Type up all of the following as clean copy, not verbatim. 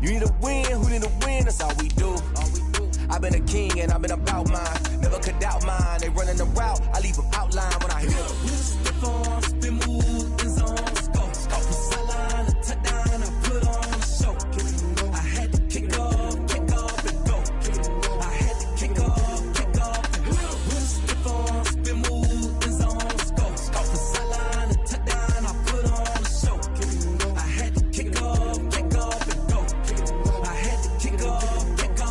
You need a win, who need a win? That's all we do. I've been a king and I've been about mine. Never could doubt mine. They running the route, I leave them outline when I hear them. We just stiff on, spin move, in zone, let's go. From sideline to touchdown, I put on a show. I had to kick off and go. I had to kick off and go. We just stiff on, spin move, in zone, let's go. From sideline to touchdown, I put on a show. I had to kick off and go. I had to kick off and go.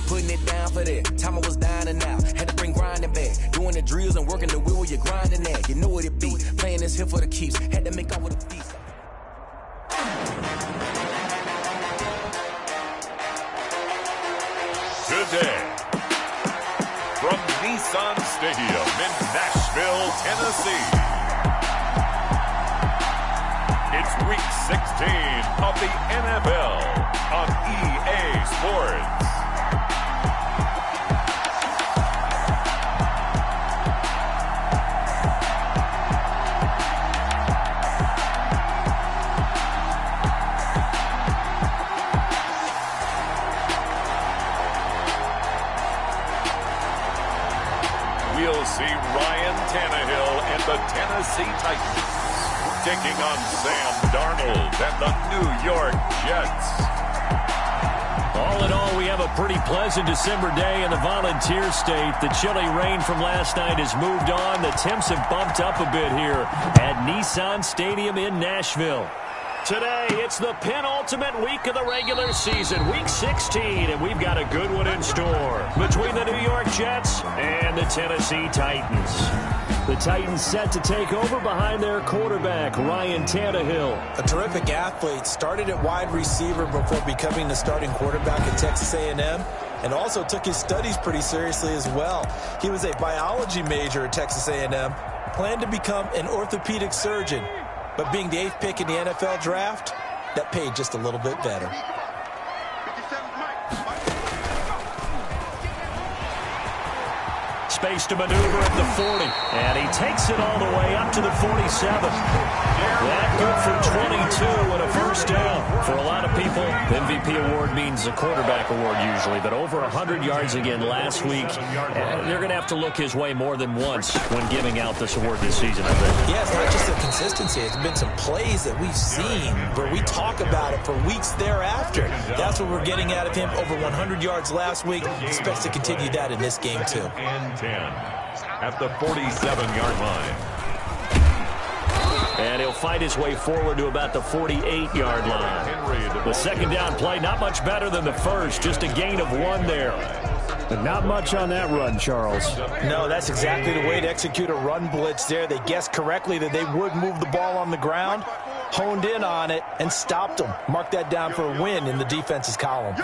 Putting it down for that. Time I was down and out. Had to bring grinding back. Doing the drills and working the wheel where you're grinding at. You know what it be. Playing this here for the keeps. Had to make off with a feast. Today, from Nissan Stadium in Nashville, Tennessee, it's Week 16 of the NFL on EA Sports. We'll see Ryan Tannehill and the Tennessee Titans taking on Sam Darnold and the New York Jets. All in all, we have a pretty pleasant December day in the Volunteer State. The chilly rain from last night has moved on. The temps have bumped up a bit here at Nissan Stadium in Nashville. Today, it's the penultimate week of the regular season, Week 16, and we've got a good one in store between the New York Jets and the Tennessee Titans. The Titans set to take over behind their quarterback, Ryan Tannehill. A terrific athlete, started at wide receiver before becoming the starting quarterback at Texas A&M, and also took his studies pretty seriously as well. He was a biology major at Texas A&M, planned to become an orthopedic surgeon, but being the 8th pick in the NFL draft, that paid just a little bit better. Space to maneuver at the 40, and he takes it all the way up to the 47. That good for 22 and a first down. For a lot of people, the MVP award means a quarterback award usually, but over 100 yards again last week. They're going to have to look his way more than once when giving out this award this season, I think. Yeah, it's not just the consistency. It's been some plays that we've seen where we talk about it for weeks thereafter. That's what we're getting out of him. Over 100 yards last week. Expects to continue that in this game, too. And 10 at the 47-yard line. And he'll fight his way forward to about the 48-yard line. The second down play, not much better than the first, just a gain of 1 there. But not much on that run, Charles. No, that's exactly the way to execute a run blitz there. They guessed correctly that they would move the ball on the ground, honed in on it, and stopped them. Mark that down for a win in the defense's column.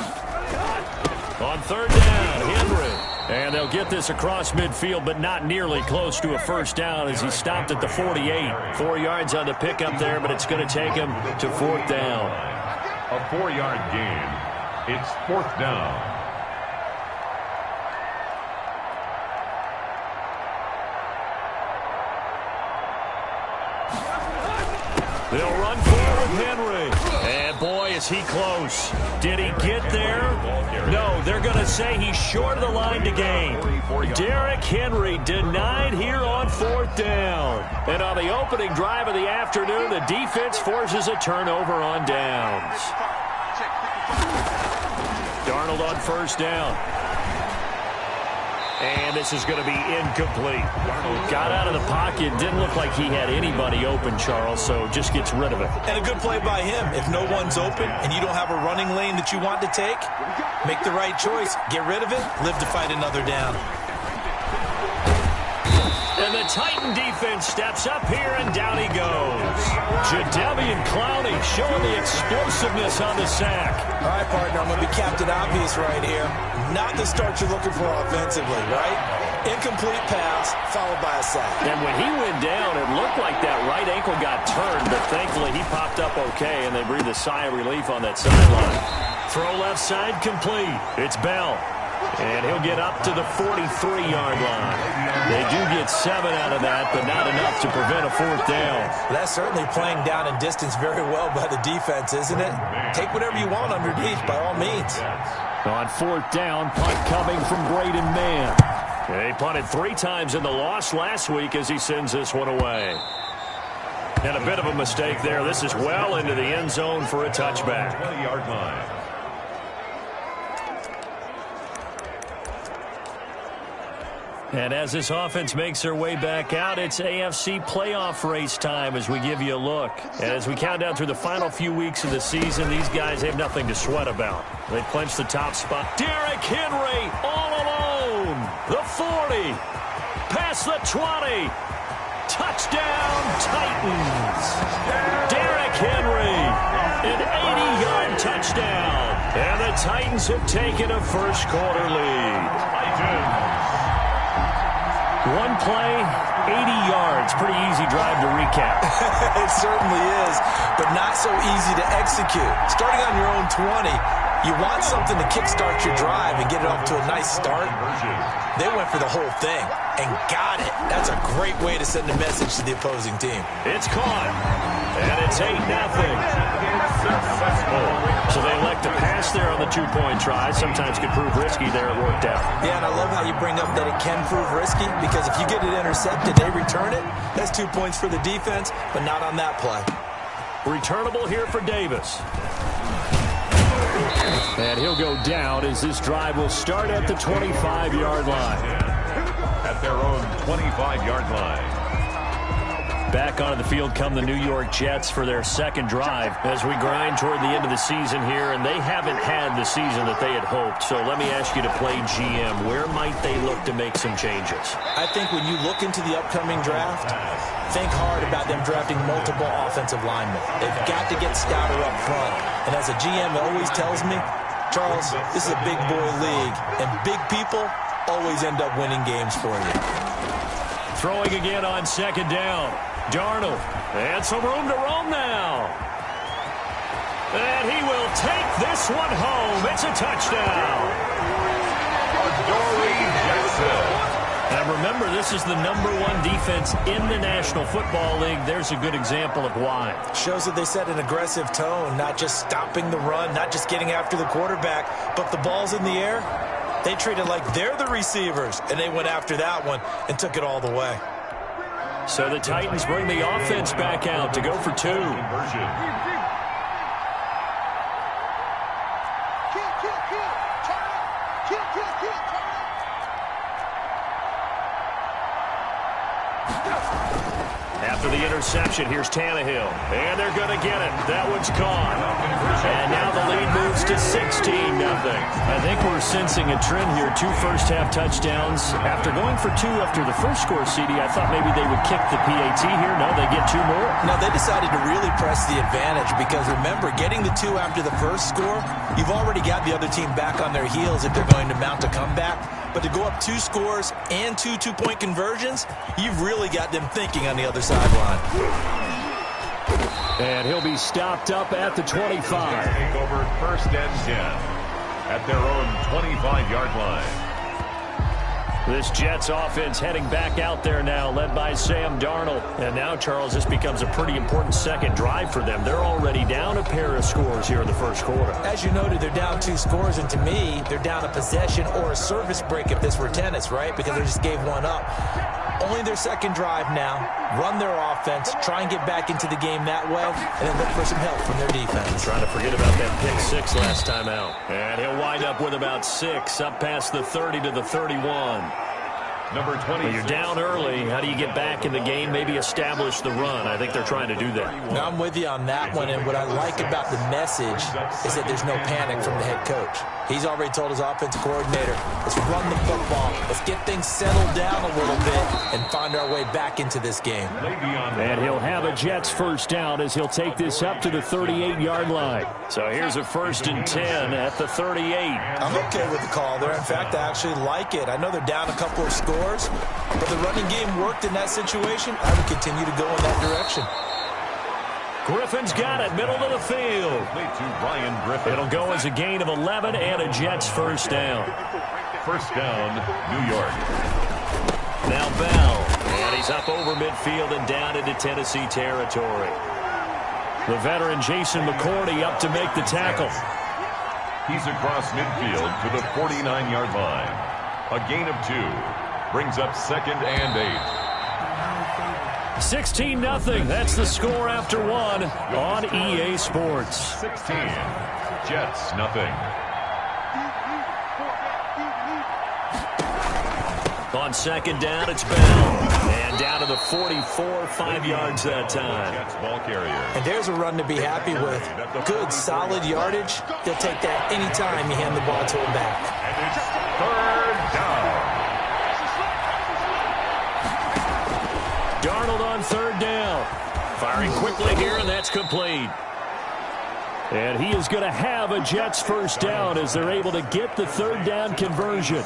On third down, Henry. And they'll get this across midfield, but not nearly close to a first down as he stopped at the 48. 4 yards on the pickup there, but it's going to take him to 4th down. A 4-yard gain. It's 4th down. They'll run forward with Henry. And boy, is he close. Did he get there? No, they're going to say he's short of the line to gain. Derrick Henry denied here on 4th down. And on the opening drive of the afternoon, the defense forces a turnover on downs. Darnold on first down. And this is going to be incomplete. Got out of the pocket. Didn't look like he had anybody open, Charles, so just gets rid of it. And a good play by him. If no one's open and you don't have a running lane that you want to take, make the right choice. Get rid of it. Live to fight another down. And the Titan defense steps up here, and down he goes. Jadeveon Clowney showing the explosiveness on the sack. All right, partner, I'm going to be Captain Obvious right here. Not the start you're looking for offensively, right? Incomplete pass, followed by a sack. And when he went down, it looked like that right ankle got turned, but thankfully he popped up okay, and they breathed a sigh of relief on that sideline. Throw left side complete. It's Bell. And he'll get up to the 43-yard line. They do get 7 out of that, but not enough to prevent a 4th down. That's certainly playing down in distance very well by the defense, isn't it? Take whatever you want underneath, by all means. On 4th down, punt coming from Braden Mann. He punted 3 times in the loss last week as he sends this one away. And a bit of a mistake there. This is well into the end zone for a touchback. 20-yard line. And as this offense makes their way back out, it's AFC playoff race time as we give you a look. And as we count down through the final few weeks of the season, these guys have nothing to sweat about. They clinch the top spot. Derrick Henry all alone. The 40. Past the 20. Touchdown, Titans. Derrick Henry, an 80-yard touchdown. And the Titans have taken a first-quarter lead. One play, 80 yards. Pretty easy drive to recap. It certainly is, but not so easy to execute. Starting on your own 20, you want something to kickstart your drive and get it off to a nice start. They went for the whole thing and got it. That's a great way to send a message to the opposing team. It's caught, and it's 8-0. So they elect to pass there on the 2-point try. Sometimes could prove risky there. It worked out. Yeah, and I love how you bring up that it can prove risky, because if you get it intercepted, they return it. That's 2 points for the defense, but not on that play. Returnable here for Davis. And he'll go down as this drive will start at the 25-yard line. At their own 25-yard line. Back onto the field come the New York Jets for their second drive as we grind toward the end of the season here, and they haven't had the season that they had hoped. So let me ask you to play GM. Where might they look to make some changes? I think when you look into the upcoming draft, think hard about them drafting multiple offensive linemen. They've got to get stouter up front. And as a GM always tells me, Charles, this is a big boy league, and big people always end up winning games for you. Throwing again on second down. Darnold, and some room to roam now. And he will take this one home. It's a touchdown. Adoree Jackson. And remember, this is the #1 defense in the National Football League. There's a good example of why. Shows that they set an aggressive tone, not just stopping the run, not just getting after the quarterback, but the ball's in the air. They treat it like they're the receivers, and they went after that one and took it all the way. So the Titans bring the offense back out to go for 2. After the interception, here's Tannehill. And they're going to get it. That one's caught. And now the lead moves to 16-0. I think we're sensing a trend here. 2 first-half touchdowns. After going for 2 after the first score, CD, I thought maybe they would kick the PAT here. No, they get 2 more. No, they decided to really press the advantage because, remember, getting the 2 after the first score, you've already got the other team back on their heels if they're going to mount a comeback. But to go up 2 scores and 2 two-point conversions, you've really got them thinking on the other sideline. And he'll be stopped up at the 25. Take over 1st and 10 at their own 25-yard line. This Jets offense heading back out there now, led by Sam Darnold. And now, Charles, this becomes a pretty important second drive for them. They're already down a pair of scores here in the first quarter. As you noted, they're down 2 scores, and to me, they're down a possession or a service break if this were tennis, right? Because they just gave one up. Only their second drive now. Run their offense, try and get back into the game that way, and then look for some help from their defense. Trying to forget about that pick 6 last time out. And he'll wind up with about 6 up past the 30 to the 31. Number 20. You're down early. How do you get back in the game? Maybe establish the run. I think they're trying to do that. Now, I'm with you on that one, and what I like about the message is that there's no panic from the head coach. He's already told his offensive coordinator, let's run the football, let's get things settled down a little bit and find our way back into this game. And he'll have a Jets first down as he'll take this up to the 38-yard line. So here's a 1st and 10 at the 38. I'm okay with the call there. In fact, I actually like it. I know they're down a couple of scores, but the running game worked in that situation. I would continue to go in that direction. Griffin's got it, middle of the field. It'll go as a gain of 11 and a Jets first down. First down, New York. Now Bell, and he's up over midfield and down into Tennessee territory. The veteran Jason McCourty up to make the tackle. He's across midfield to the 49-yard line. A gain of 2. Brings up 2nd and 8. 16-0. That's the score after 1 on EA Sports. 16. Jets, nothing. On 2nd down, it's Bell. And down to the 44, 5 yards that time. Jets ball carrier. And there's a run to be happy with. Good, solid yardage. He'll take that anytime you hand the ball to him back. And it's 3rd down. Darnold on 3rd down. Firing quickly here, and that's complete. And he is going to have a Jets first down as they're able to get the 3rd down conversion.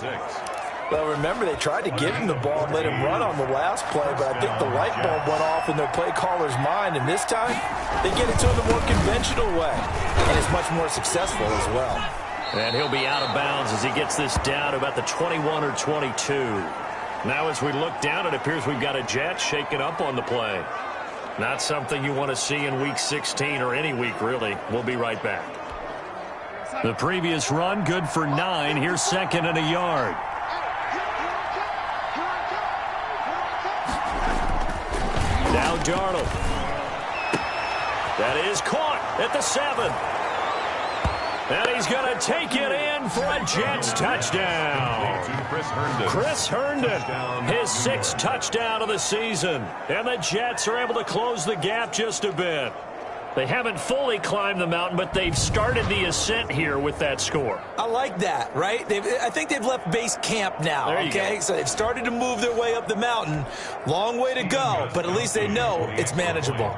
Well, remember, they tried to give him the ball and let him run on the last play, but I think the light bulb went off in their play caller's mind, and this time they get it to him the more conventional way, and it's much more successful as well. And he'll be out of bounds as he gets this down to about the 21 or 22. Now as we look down, it appears we've got a Jet shaken up on the play. Not something you want to see in Week 16 or any week, really. We'll be right back. The previous run, good for 9. Here's 2nd and a yard. Now Darnold. That is caught at the 7. And he's going to take it in for a Jets touchdown. Chris Herndon, his 6th touchdown of the season. And the Jets are able to close the gap just a bit. They haven't fully climbed the mountain, but they've started the ascent here with that score. I like that, right? I think they've left base camp now, okay? So they've started to move their way up the mountain. Long way to go, but at least they know it's manageable.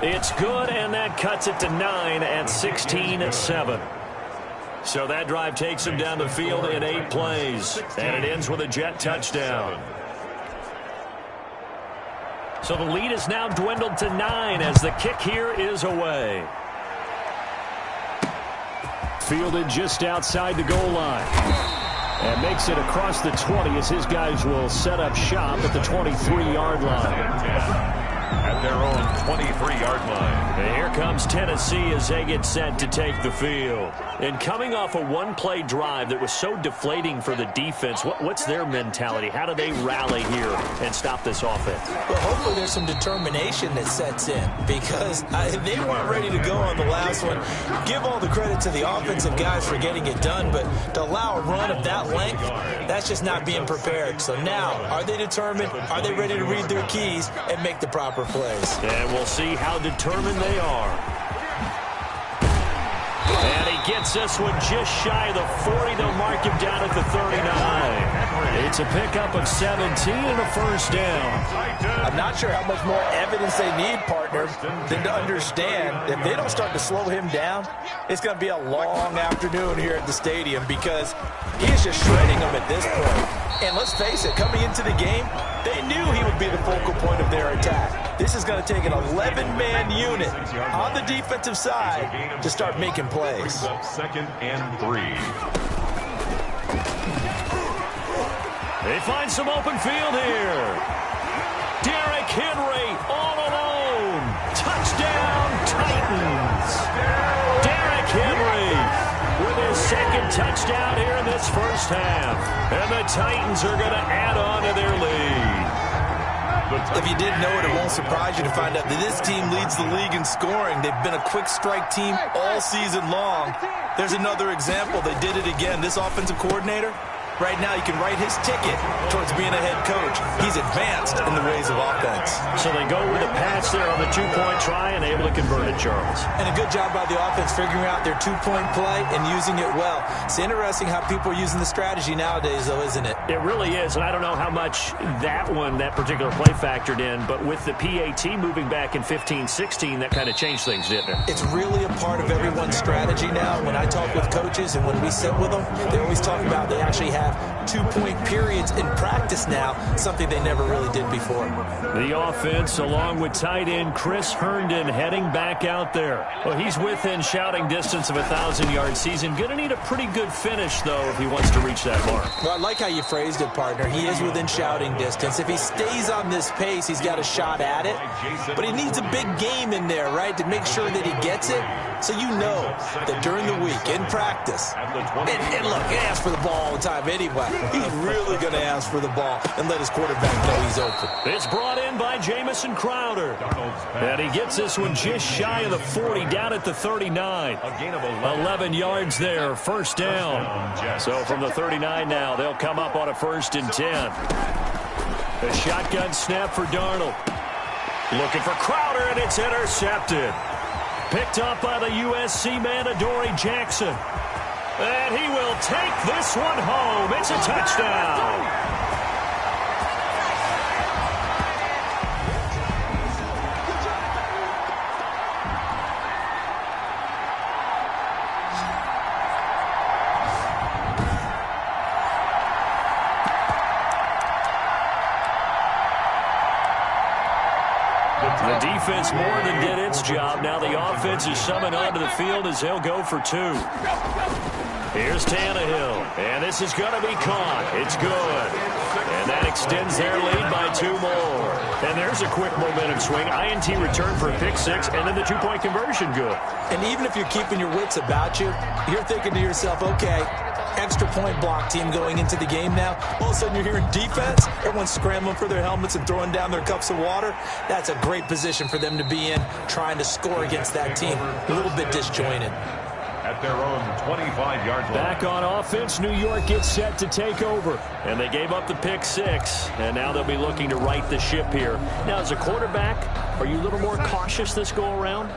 It's good, and that cuts it to 9 at 16-7. So that drive takes them down the field in 8 plays, and it ends with a Jet touchdown. So the lead is now dwindled to 9 as the kick here is away. Fielded just outside the goal line. And makes it across the 20 as his guys will set up shop at the 23-yard line. At their own 23-yard line. And here comes Tennessee as they get set to take the field. And coming off a one-play drive that was so deflating for the defense, what's their mentality? How do they rally here and stop this offense? Well, hopefully there's some determination that sets in because they weren't ready to go on the last one. Give all the credit to the offensive guys for getting it done, but to allow a run of that length, that's just not being prepared. So now, are they determined? Are they ready to read their keys and make the proper plays? And we'll see how determined they are. And he gets this one just shy of the 40. They'll mark him down at the 39. It's a pickup of 17 and a first down. I'm not sure how much more evidence they need, partner, than to understand if they don't start to slow him down, it's going to be a long afternoon here at the stadium because he is just shredding them at this point. And let's face it, coming into the game, they knew he would be the focal point of their attack. This is going to take an 11-man unit on the defensive side to start making plays. 2nd and 3. They find some open field here. Derrick Henry all alone. Touchdown, Titans. Derrick Henry with his 2nd touchdown here in this first half. And the Titans are going to add on to their lead. If you didn't know it, it won't surprise you to find out that this team leads the league in scoring. They've been a quick strike team all season long. There's another example. They did it again. This offensive coordinator, right now you can write his ticket towards being a head coach. He's advanced in the ways of offense. So they go with a pass there on the 2-point try and able to convert it, Charles. And a good job by the offense figuring out their 2-point play and using it well. It's interesting how people are using the strategy nowadays, though, isn't it? It really is, and I don't know how much that particular play factored in, but with the PAT moving back in 15-16, that kind of changed things, didn't it? It's really a part of everyone's strategy now. When I talk with coaches and when we sit with them, they always talk about they actually have 2-point periods in practice now, something they never really did before. The offense, along with tight end Chris Herndon, heading back out there. Well, he's within shouting distance of a 1,000-yard season. Going to need a pretty good finish, though, if he wants to reach that mark. Well, I like how you phrased it, partner. He is within shouting distance. If he stays on this pace, he's got a shot at it. But he needs a big game in there, right, to make sure that he gets it. So you know that during the week, in practice, and look, he asks for the ball all the time anyway. He's really going to ask for the ball and let his quarterback know he's open. It's brought in by Jamison Crowder. And he gets this one just shy of the 40, down at the 39. 11 yards there, first down. So from the 39 now, they'll come up on a 1st and 10. A shotgun snap for Darnold. Looking for Crowder, and it's intercepted. Picked up by the USC man, Adoree Jackson. And he will take this one home. It's a touchdown. The defense more than did its job. Now the offense is summoned onto the field as they'll go for 2. Here's Tannehill, and this is going to be caught. It's good. And that extends their lead by 2 more. And there's a quick momentum swing. INT return for a pick 6, and then the 2-point conversion good. And even if you're keeping your wits about you, you're thinking to yourself, okay, extra point block team going into the game now. All of a sudden you're hearing defense. Everyone's scrambling for their helmets and throwing down their cups of water. That's a great position for them to be in, trying to score against that team. A little bit disjointed. At their own 25-yard line. Back on offense, New York gets set to take over. And they gave up the pick 6. And now they'll be looking to right the ship here. Now, as a quarterback, are you a little more cautious this go-around?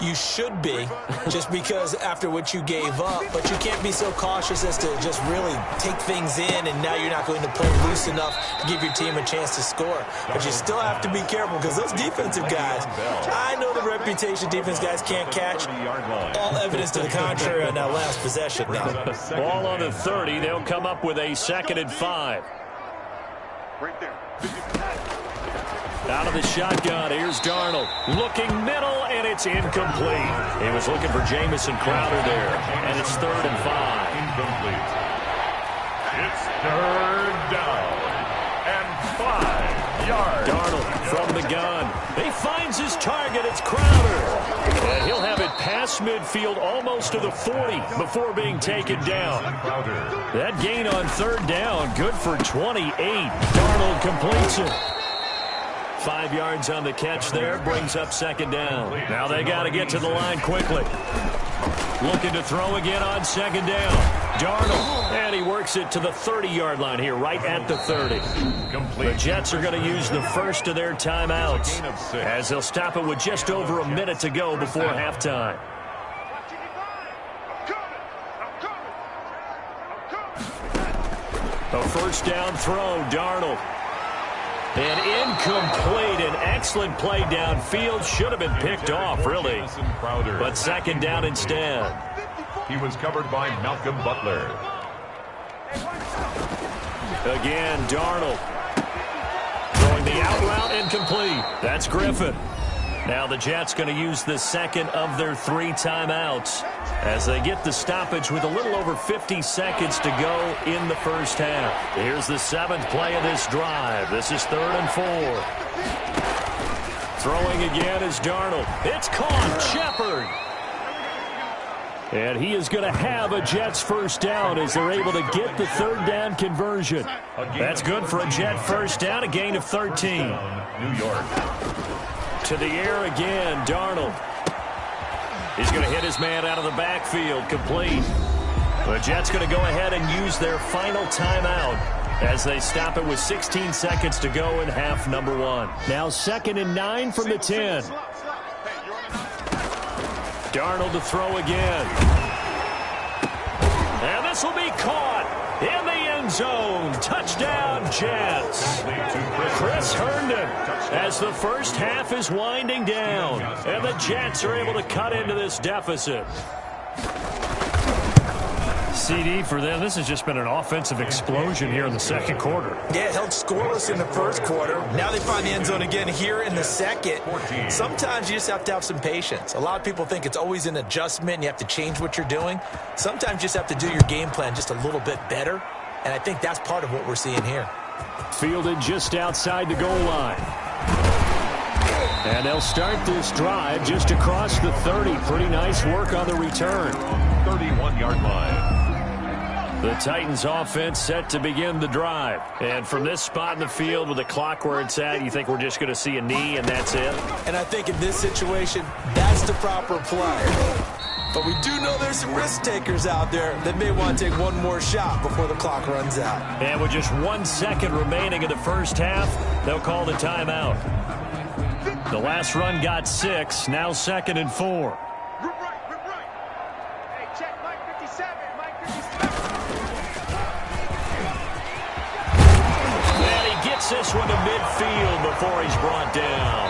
You should be, just because after what you gave up, but you can't be so cautious as to just really take things in, and now you're not going to play loose enough to give your team a chance to score. But you still have to be careful, because those defensive guys, I know the reputation defense guys can't catch. All evidence to the contrary on that last possession now. Ball on the 30. They'll come up with a 2nd and 5. Right there. Out of the shotgun, here's Darnold. Looking middle, and it's incomplete. He was looking for Jamison Crowder there, and it's 3rd and 5. Incomplete. It's 3rd down and 5 yards. Darnold from the gun. He finds his target. It's Crowder. And he'll have it past midfield almost to the 40 before being taken down. That gain on 3rd down, good for 28. Darnold completes it. 5 yards on the catch there, brings up 2nd down. Now they got to get to the line quickly. Looking to throw again on 2nd down. Darnold, and he works it to the 30-yard line here, right at the 30. The Jets are going to use the first of their timeouts, as they'll stop it with just over a minute to go before halftime. A 1st down throw, Darnold. And incomplete. An excellent play downfield. Should have been picked off, really. But 2nd down instead. He was covered by Malcolm Butler. Again, Darnold. Throwing the out route, incomplete. That's Griffin. Now the Jets going to use the 2nd of their 3 timeouts as they get the stoppage with a little over 50 seconds to go in the first half. Here's the 7th play of this drive. This is 3rd and 4. Throwing again is Darnold. It's caught. Shepard. And he is going to have a Jets first down as they're able to get the 3rd down conversion. That's good for a Jet first down, a gain of 13. New York. To the air again, Darnold. He's going to hit his man out of the backfield, complete. The Jets going to go ahead and use their final timeout as they stop it with 16 seconds to go in half number 1. Now 2nd and 9 from the 10. Darnold to throw again. And this will be caught in the end zone. Touchdown, Jets. Chris Herndon as the first half is winding down. And the Jets are able to cut into this deficit. CD for them. This has just been an offensive explosion here in the second quarter. Yeah, held scoreless in the first quarter. Now they find the end zone again here in the second. Sometimes you just have to have some patience. A lot of people think it's always an adjustment and you have to change what you're doing. Sometimes you just have to do your game plan just a little bit better, and I think that's part of what we're seeing here. Fielded just outside the goal line. And they'll start this drive just across the 30. Pretty nice work on the return. 31-yard line. The Titans offense set to begin the drive. And from this spot in the field with the clock where it's at, you think we're just going to see a knee and that's it? And I think in this situation, that's the proper play. But we do know there's some risk takers out there that may want to take one more shot before the clock runs out. And with just 1 second remaining in the first half, they'll call the timeout. The last run got 6, now 2nd and 4. Right. Hey, check Mike 57. Mike 57. And he gets this one to midfield before he's brought down.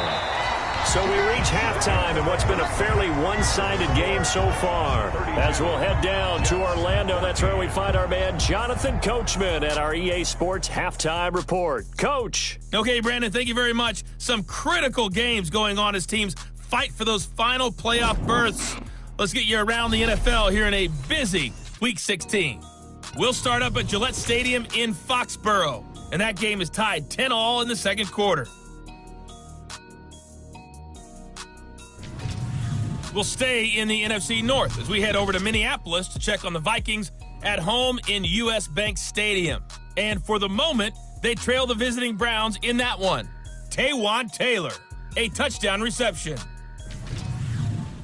So we reach halftime in what's been a fairly one-sided game so far. As we'll head down to Orlando, that's where we find our man Jonathan Coachman at our EA Sports Halftime Report. Coach. Okay, Brandon, thank you very much. Some critical games going on as teams fight for those final playoff berths. Let's get you around the NFL here in a busy Week 16. We'll start up at Gillette Stadium in Foxborough, and that game is tied 10-all in the second quarter. We'll stay in the NFC North as we head over to Minneapolis to check on the Vikings at home in U.S. Bank Stadium. And for the moment, they trail the visiting Browns in that one. Taywan Taylor, a touchdown reception.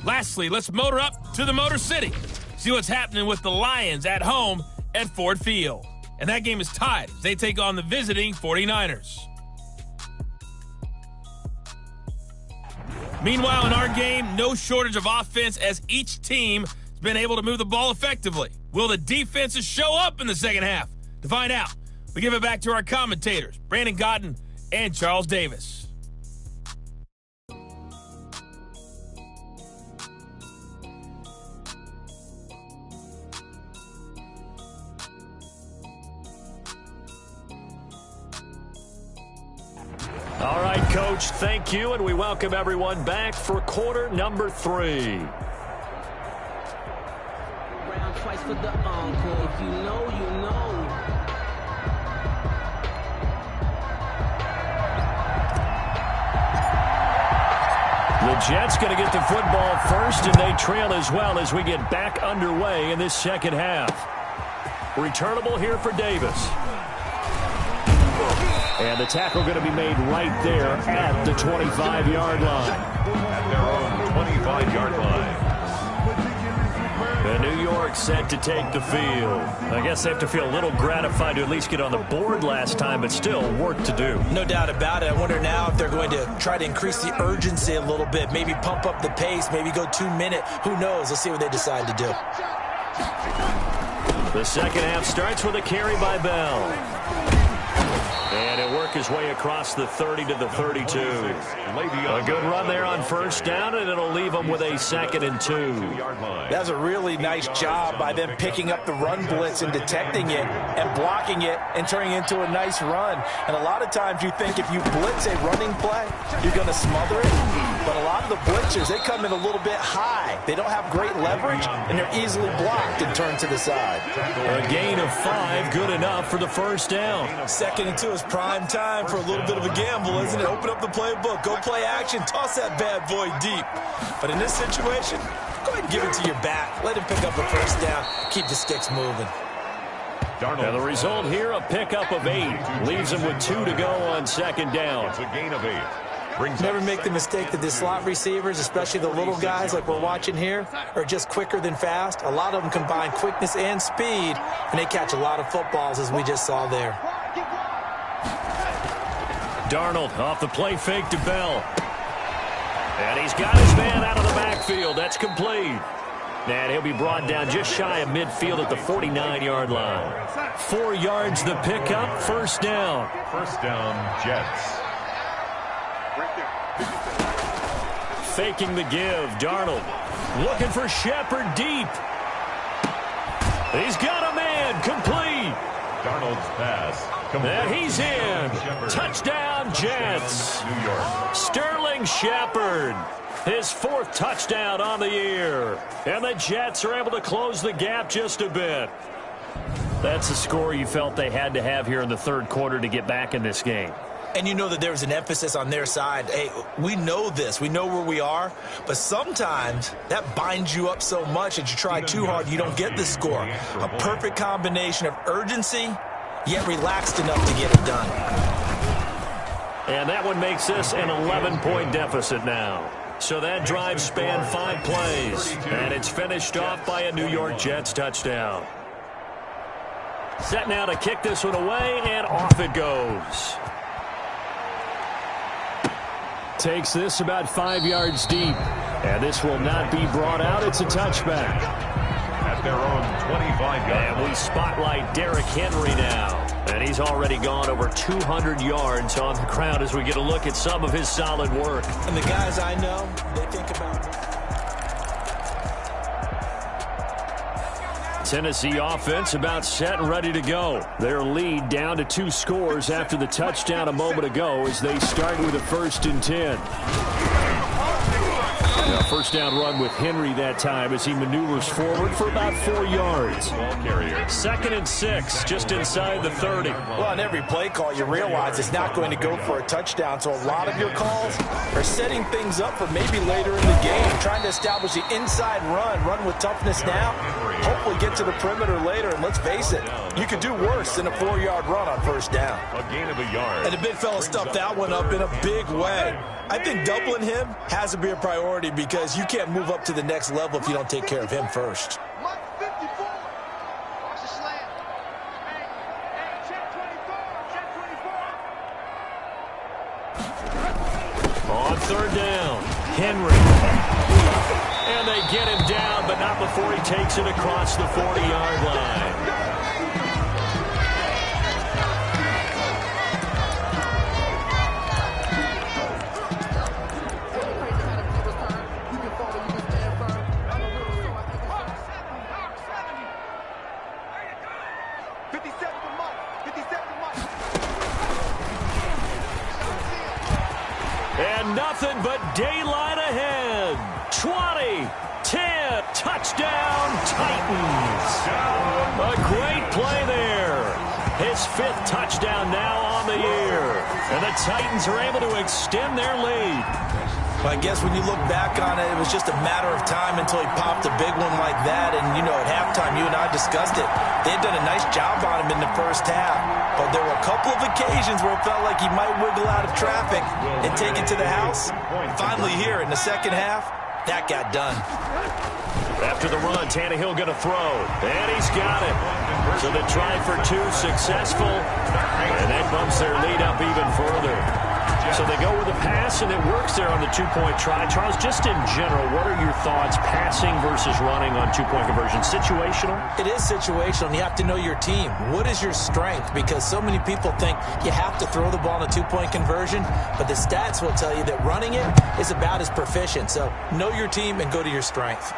Lastly, let's motor up to the Motor City. See what's happening with the Lions at home at Ford Field. And that game is tied as they take on the visiting 49ers. Meanwhile, in our game, no shortage of offense as each team has been able to move the ball effectively. Will the defenses show up in the second half? To find out, we give it back to our commentators, Brandon Godden and Charles Davis. All right, Coach, thank you, and we welcome everyone back for quarter number 3. Round twice for the encore. If you know, you know. The Jets going to get the football first, and they trail as well as we get back underway in this second half. Returnable here for Davis. And the tackle going to be made right there at the 25-yard line. At their own 25-yard line. The New York set to take the field. I guess they have to feel a little gratified to at least get on the board last time, but still work to do. No doubt about it. I wonder now if they're going to try to increase the urgency a little bit, maybe pump up the pace, maybe go 2-minute. Who knows? Let's see what they decide to do. The second half starts with a carry by Bell. And he'll work his way across the 30 to the 32. A good run there on first down, and it'll leave him with a 2nd and 2. That's a really nice job by them picking up the run blitz and detecting it and blocking it and turning it into a nice run. And a lot of times you think if you blitz a running play, you're going to smother it. But a lot of the blitzers, they come in a little bit high. They don't have great leverage, and they're easily blocked and turned to the side. A gain of 5, good enough for the first down. 2nd and 2 is prime time for a little bit of a gamble, isn't it? Open up the playbook, go play action, toss that bad boy deep. But in this situation, go ahead and give it to your back. Let him pick up a first down. Keep the sticks moving. And the result here, a pickup of 8. Leaves him with 2 to go on 2nd down. It's a gain of 8. Never make the mistake that the slot receivers, especially the little guys like we're watching here, are just quicker than fast. A lot of them combine quickness and speed, and they catch a lot of footballs, as we just saw there. Darnold off the play fake to Bell. And he's got his man out of the backfield. That's complete. And he'll be brought down just shy of midfield at the 49-yard line. 4 yards the pickup, first down. First down, Jets. Faking the give, Darnold looking for Shepard deep. He's got a man. Complete. Darnold's pass. And he's in. Touchdown, Jets. New York. Sterling Shepard. His fourth touchdown on the year. And the Jets are able to close the gap just a bit. That's a score you felt they had to have here in the third quarter to get back in this game. And you know that there was an emphasis on their side. Hey, we know this. We know where we are. But sometimes that binds you up so much that you try too hard, you don't get the score. A perfect combination of urgency, yet relaxed enough to get it done. And that one makes this an 11-point deficit now. So that drive spanned 5 plays. And it's finished off by a New York Jets touchdown. Set now to kick this one away, and off it goes. Takes this about 5 yards deep. And this will not be brought out. It's a touchback. At their own 25-yard And we spotlight Derrick Henry now. And he's already gone over 200 yards on the ground as we get a look at some of his solid work. And the guys I know, they think about it. Tennessee offense about set and ready to go. Their lead down to 2 scores after the touchdown a moment ago as they start with a 1st and 10. Now, first down run with Henry that time as he maneuvers forward for about 4 yards. 2nd and 6, just inside the 30. Well, on every play call, you realize it's not going to go for a touchdown. So a lot of your calls are setting things up for maybe later in the game, trying to establish the inside run with toughness now, hopefully get to the perimeter later. And let's face it, you could do worse than a 4-yard run on first down. A gain of a yard. And the big fella stuffed that one up in a big way. I think doubling him has to be a priority because you can't move up to the next level if you don't take care of him first. On third down, Henry. And they get him down, but not before he takes it across the 40-yard line. And nothing but daylight ahead. 20, 10, touchdown, Titans. A great play there. His 5th touchdown now on the year. And the Titans are able to extend their lead. Well, I guess when you look back on it, it was just a matter of time until he popped a big one like that. And, you know, at halftime, you and I discussed it. They had done a nice job on him in the first half. But there were a couple of occasions where it felt like he might wiggle out of traffic and take it to the house. Finally here in the second half, that got done. After the run, Tannehill going to throw. And he's got it. So the try for 2 successful. And that bumps their lead up even further. So they go with a pass, and it works there on the 2-point try. Charles, just in general, what are your thoughts passing versus running on 2-point conversion? Situational? It is situational, and you have to know your team. What is your strength? Because so many people think you have to throw the ball in a 2-point conversion, but the stats will tell you that running it is about as proficient. So know your team and go to your strength.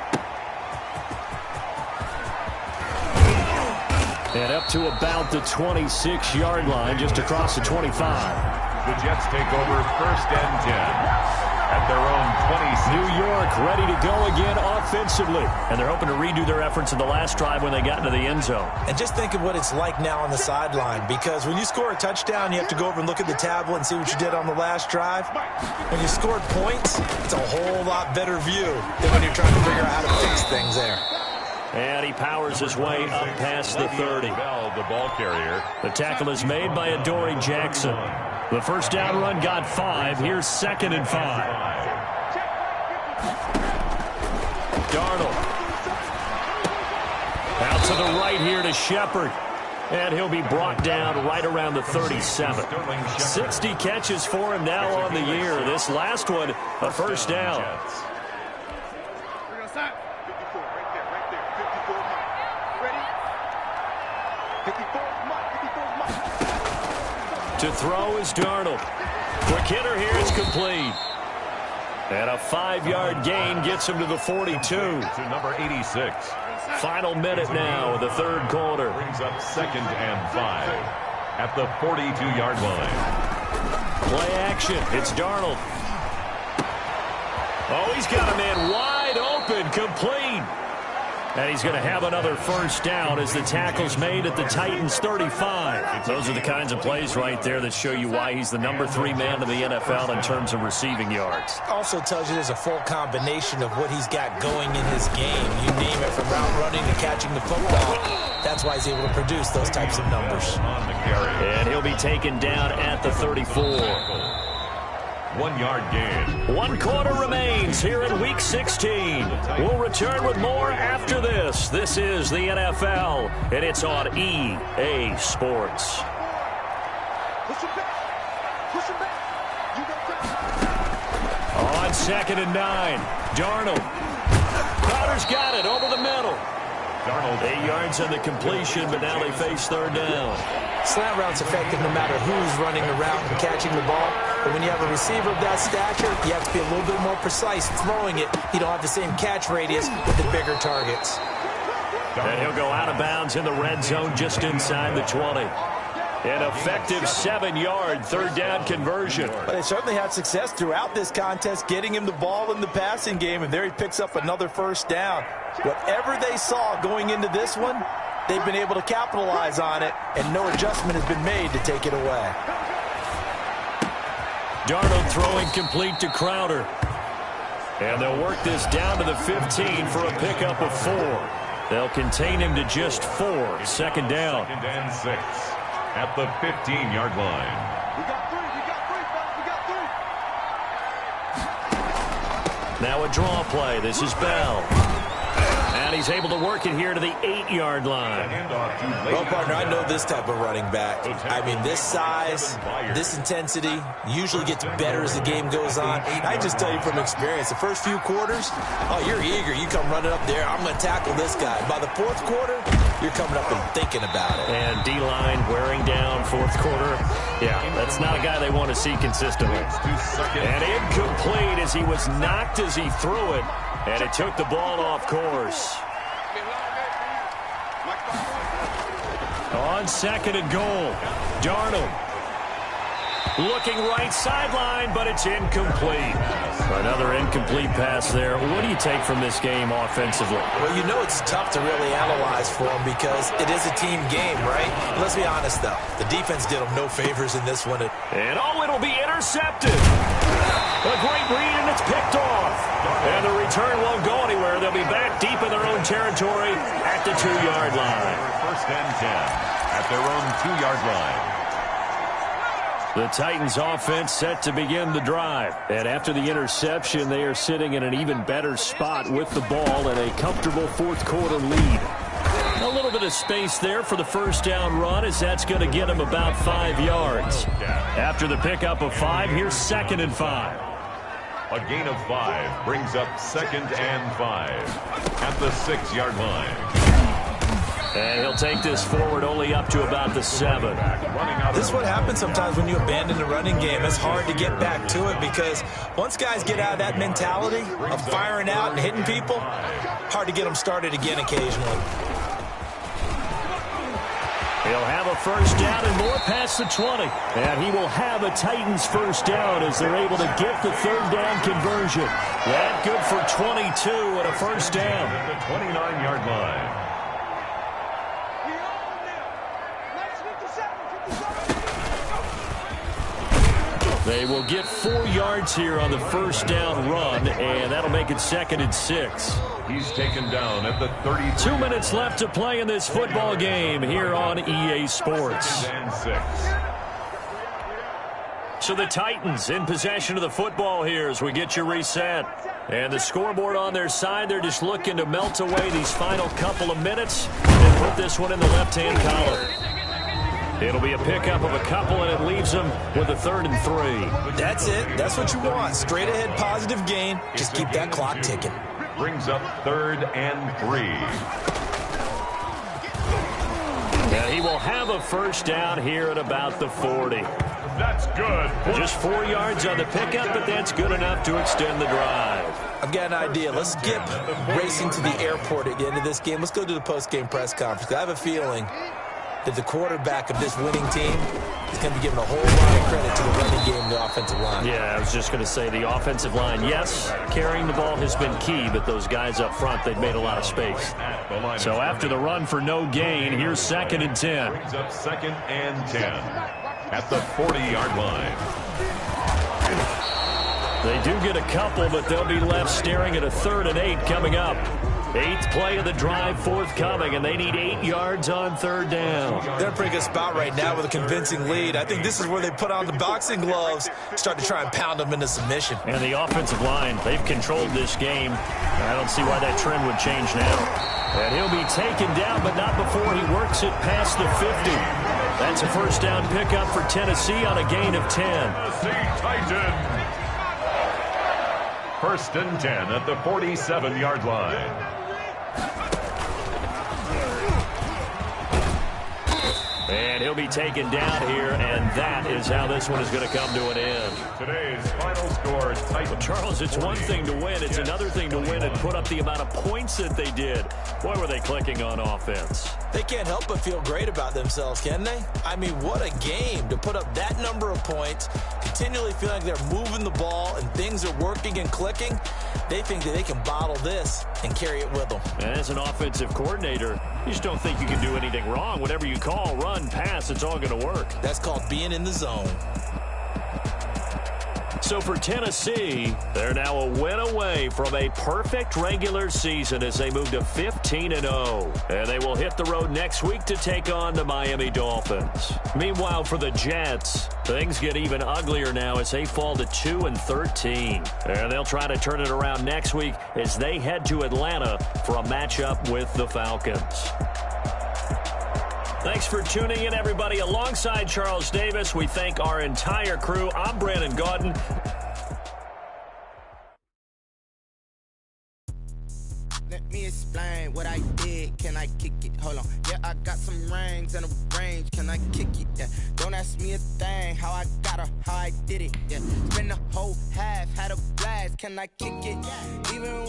And up to about the 26-yard line, just across the 25. The Jets take over 1st and 10 at their own 26. New York ready to go again offensively. And they're hoping to redo their efforts in the last drive when they got into the end zone. And just think of what it's like now on the sideline, because when you score a touchdown, you have to go over and look at the tablet and see what you did on the last drive. When you scored points, it's a whole lot better view than when you're trying to figure out how to fix things there. And he powers his way up past the 30. The ball carrier. The tackle is made by Adoree Jackson. The first down run got 5. Here's 2nd and 5. Darnold. Out to the right here to Shepard. And he'll be brought down right around the 37. 60 catches for him now on the year. This last one, a first down. To throw is Darnold. Quick hitter here, it's complete. And a 5-yard gain gets him to the 42. To number 86. Final minute now of the third quarter. Brings up 2nd and 5 at the 42-yard line. Play action. It's Darnold. Oh, he's got a man wide open, complete. And he's going to have another first down as the tackle's made at the Titans' 35. Those are the kinds of plays right there that show you why he's the number 3 man in the NFL in terms of receiving yards. Also tells you there's a full combination of what he's got going in his game. You name it, from route running to catching the football. That's why he's able to produce those types of numbers. And he'll be taken down at the 34. 1-yard gain. 1 quarter remains here in Week 16. We'll return with more after this. This is the NFL, and it's on EA Sports. On 2nd and 9, Darnold. Crowder's got it over the middle. Darnold. 8 yards on the completion, but now they face 3rd down. Slant route's effective no matter who's running the route and catching the ball. But when you have a receiver of that stature, you have to be a little bit more precise throwing it. You don't have the same catch radius with the bigger targets. And he'll go out of bounds in the red zone just inside the 20. An effective 7-yard 3rd down conversion. But they certainly had success throughout this contest, getting him the ball in the passing game, and there he picks up another first down. Whatever they saw going into this one, they've been able to capitalize on it, and no adjustment has been made to take it away. Darnold throwing complete to Crowder. And they'll work this down to the 15 for a pickup of 4. They'll contain him to just 4. 2nd down. 2nd and 6 at the 15-yard line. We got 3, we got 3, we got 3. Now a draw play. This is Bell. And he's able to work it here to the 8-yard line. Well, partner, I know this type of running back. I mean, this size, this intensity usually gets better as the game goes on. I just tell you from experience, the first few quarters, oh, you're eager. You come running up there, I'm going to tackle this guy. By the 4th quarter, you're coming up and thinking about it. And D-line wearing down 4th quarter. Yeah, that's not a guy they want to see consistently. And incomplete as he was knocked as he threw it. And it took the ball off course. On 2nd and goal, Darnold. Looking right sideline, but it's incomplete. Another incomplete pass there. What do you take from this game offensively? Well, you know it's tough to really analyze for them because it is a team game, right? Let's be honest, though. The defense did them no favors in this one. And it'll be intercepted. A great read, and it's picked off. And the return won't go anywhere. They'll be back deep in their own territory at the 2-yard line. 1st and 10 at their own 2-yard line. The Titans offense set to begin the drive. And after the interception, they are sitting in an even better spot with the ball and a comfortable 4th quarter lead. A little bit of space there for the first down run as that's going to get them about 5 yards. After the pickup of 5, here's 2nd and 5. A gain of 5 brings up 2nd and 5 at the 6-yard line. And he'll take this forward only up to about the 7. This is what happens sometimes when you abandon the running game. It's hard to get back to it because once guys get out of that mentality of firing out and hitting people, hard to get them started again occasionally. He'll have a first down and more past the 20. And he will have a Titans first down as they're able to get the 3rd down conversion. That good for 22 and a first down. At the 29-yard line. They will get 4 yards here on the first down run, and that'll make it 2nd and 6. He's taken down at the 32. 2 minutes left to play in this football game here on EA Sports. 2nd and 6. So the Titans in possession of the football here as we get you reset. And the scoreboard on their side, they're just looking to melt away these final couple of minutes and put this one in the left-hand column. It'll be a pickup of a couple, and it leaves them with a 3rd and 3. That's it. That's what you want. Straight ahead positive gain. Just keep that clock ticking. Brings up 3rd and 3. And he will have a first down here at about the 40. That's good. Just 4 yards on the pickup, but that's good enough to extend the drive. got an idea. Let's skip racing to the airport at the end of this game. Let's go to the post-game press conference. I have a feeling that the quarterback of this winning team is going to be given a whole lot of credit to the running game and the offensive line. Yeah, I was just going to say the offensive line, yes, carrying the ball has been key, but those guys up front, they've made a lot of space. So after the run for no gain, here's 2nd and 10. Brings up 2nd and 10 at the 40-yard line. They do get a couple, but they'll be left staring at a 3rd and 8 coming up. 8th play of the drive forthcoming, and they need 8 yards on 3rd down. They're in a pretty good spot right now with a convincing lead. I think this is where they put on the boxing gloves, start to try and pound them into submission. And the offensive line, they've controlled this game. I don't see why that trend would change now. And he'll be taken down, but not before he works it past the 50. That's a 1st down pickup for Tennessee on a gain of 10. Tennessee Titans. 1st and 10 at the 47-yard line. And he'll be taken down here, and that is how this one is going to come to an end. Today's final score, Well, Charles, it's one thing to win. It's another thing to win and put up the amount of points that they did. Boy, were they clicking on offense. They can't help but feel great about themselves, can they? I mean, what a game to put up that number of points, continually feeling like they're moving the ball and things are working and clicking. They think that they can bottle this and carry it with them. As an offensive coordinator, you just don't think you can do anything wrong. Whatever you call, run, pass, it's all going to work. That's called being in the zone. So for Tennessee, they're now a win away from a perfect regular season as they move to 15-0. And they will hit the road next week to take on the Miami Dolphins. Meanwhile, for the Jets, things get even uglier now as they fall to 2-13. And they'll try to turn it around next week as they head to Atlanta for a matchup with the Falcons. Thanks for tuning in, everybody. Alongside Charles Davis, we thank our entire crew. I'm Brandon Gaudin. Let me explain what I did. Can I kick it? Hold on. Yeah, I got some rings and a range. Can I kick it? Yeah. Don't ask me a thing. How I got her, how I did it. Yeah. Spend the whole half, had a blast. Can I kick it? Even